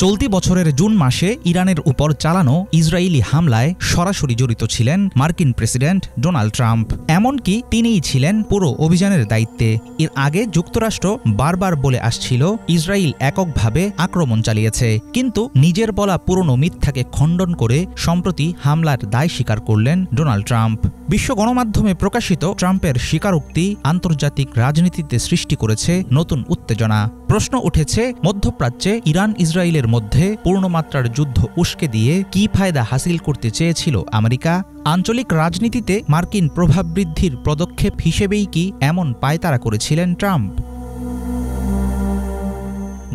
চলতি বছরের জুন মাসে ইরানের উপর চালানো ইসরায়েলি হামলায় সরাসরি জড়িত ছিলেন মার্কিন প্রেসিডেন্ট ডোনাল্ড ট্রাম্প। এমনকি তিনিই ছিলেন পুরো অভিযানের দায়িত্বে। এর আগে যুক্তরাষ্ট্র বারবার বলে আসছিল ইসরায়েল এককভাবে আক্রমণ চালিয়েছে, কিন্তু নিজের বলা পুরনো মিথ্যাকে খণ্ডন করে সম্প্রতি হামলার দায় স্বীকার করলেন ডোনাল্ড ট্রাম্প। বিশ্ব গণমাধ্যমে প্রকাশিত ট্রাম্পের স্বীকারোক্তি আন্তর্জাতিক রাজনীতিতে সৃষ্টি করেছে নতুন উত্তেজনা। প্রশ্ন উঠেছে, মধ্যপ্রাচ্যে ইরান ইসরায়েলের মধ্যে পূর্ণমাত্রার যুদ্ধ উস্কে দিয়ে কী ফায়দা হাসিল করতে চেয়েছিল আমেরিকা? আঞ্চলিক রাজনীতিতে মার্কিন প্রভাব বৃদ্ধির পদক্ষেপ হিসেবেই কি এমন পায়তারা করেছিলেন ট্রাম্প?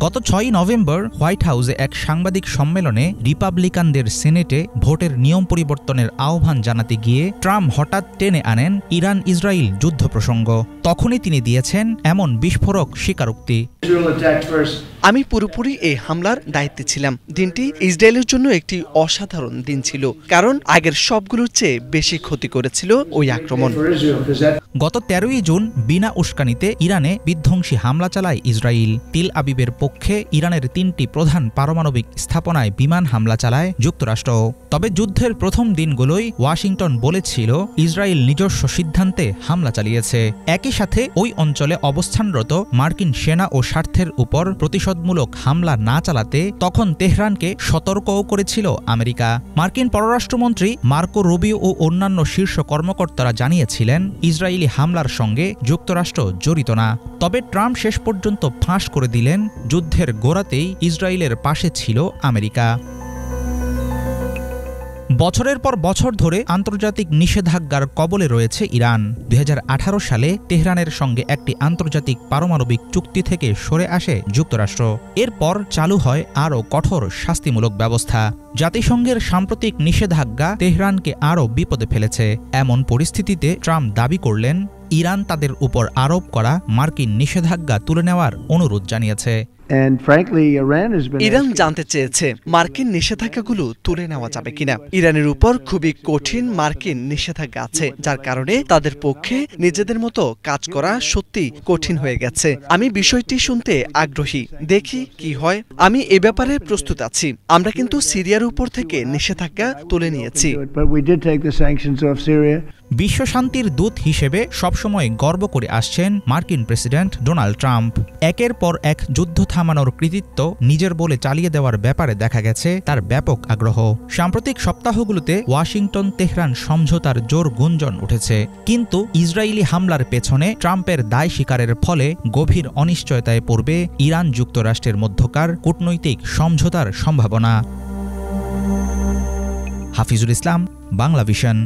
গত ৬ নভেম্বর হোয়াইট হাউসে এক সাংবাদিক সম্মেলনে রিপাবলিকানদের সিনেটে ভোটের নিয়ম পরিবর্তনের আহ্বান জানাতে গিয়ে ট্রাম্প হঠাৎ টেনে আনেন ইরান ইসরায়েল যুদ্ধ প্রসঙ্গ। তখনই তিনি দিয়েছেন এমন বিস্ফোরক স্বীকারোক্তি। আমি পুরোপুরি এই হামলার দায়িত্বে ছিলাম। দিনটি ইসরায়েলের জন্য একটি অসাধারণ দিন ছিল, কারণ আগের সবগুলোর চেয়ে বেশি ক্ষতি করেছিল ওই আক্রমণ। গত ১৩ই জুন বিনা উস্কানিতে ইরানে বিধ্বংসী হামলা চালায় ইসরায়েল। তিল আবিবের পক্ষে ইরানের ৩টি প্রধান পারমাণবিক স্থাপনায় বিমান হামলা চালায় যুক্তরাষ্ট্র। তবে যুদ্ধের প্রথম দিনগুলোই ওয়াশিংটন বলেছিল ইসরায়েল নিজস্ব সিদ্ধান্তে হামলা চালিয়েছে। একই সাথে ওই অঞ্চলে অবস্থানরত মার্কিন সেনা ও স্বার্থের উপর প্রতিশোধমূলক হামলা না চালাতে তখন তেহরানকে সতর্কও করেছিল আমেরিকা। মার্কিন পররাষ্ট্রমন্ত্রী মার্কো রুবিও ও অন্যান্য শীর্ষ কর্মকর্তারা জানিয়েছিলেন ইসরায়েলি হামলার সঙ্গে যুক্তরাষ্ট্র জড়িত না। তবে ট্রাম্প শেষ পর্যন্ত ফাঁস করে দিলেন যুদ্ধের গোড়াতেই ইসরায়েলের পাশে ছিল আমেরিকা। বছরের পর বছর ধরে আন্তর্জাতিক নিষেধাজ্ঞার কবলে রয়েছে ইরান। ২০১৮ সালে তেহরানের সঙ্গে একটি আন্তর্জাতিক পারমাণবিক চুক্তি থেকে সরে আসে যুক্তরাষ্ট্র। এরপর চালু হয় আরও কঠোর শাস্তিমূলক ব্যবস্থা। জাতিসংঘের সাম্প্রতিক নিষেধাজ্ঞা তেহরানকে আরও বিপদে ফেলেছে। এমন পরিস্থিতিতে ট্রাম্প দাবি করলেন ইরান তাদের উপর আরোপ করা মার্কিন নিষেধাজ্ঞা তুলে নেওয়ার অনুরোধ জানিয়েছে। ইরান জানতে চেয়েছে মার্কিন নিষেধাজ্ঞাগুলো তুলে নেওয়া যাবে কিনা। ইরানের উপর খুবই কঠিন মার্কিন নিষেধাজ্ঞা আছে, যার কারণে তাদের পক্ষে নিজেদের মতো কাজ করা সত্যি কঠিন হয়ে গেছে। আমি বিষয়টি শুনতে আগ্রহী, দেখি কি হয়। আমি এ ব্যাপারে প্রস্তুত আছি। আমরা কিন্তু সিরিয়ার উপর থেকে নিষেধাজ্ঞা তুলে নিয়েছি। বিশ্বশান্তির দূত হিসেবে সবসময় গর্ব করে আসছেন মার্কিন প্রেসিডেন্ট ডোনাল্ড ট্রাম্প। একের পর এক যুদ্ধ থামানোর কৃতিত্ব নিজের বলে চালিয়ে দেওয়ার ব্যাপারে দেখা গেছে তার ব্যাপক আগ্রহ। সাম্প্রতিক সপ্তাহগুলোতে ওয়াশিংটন তেহরান সমঝোতার জোর গুঞ্জন উঠেছে, কিন্তু ইসরায়েলি হামলার পেছনে ট্রাম্পের দায় স্বীকারের ফলে গভীর অনিশ্চয়তায় পড়বে ইরান যুক্তরাষ্ট্রের মধ্যকার কূটনৈতিক সমঝোতার সম্ভাবনা। হাফিজুল ইসলাম, বাংলা ভিশন।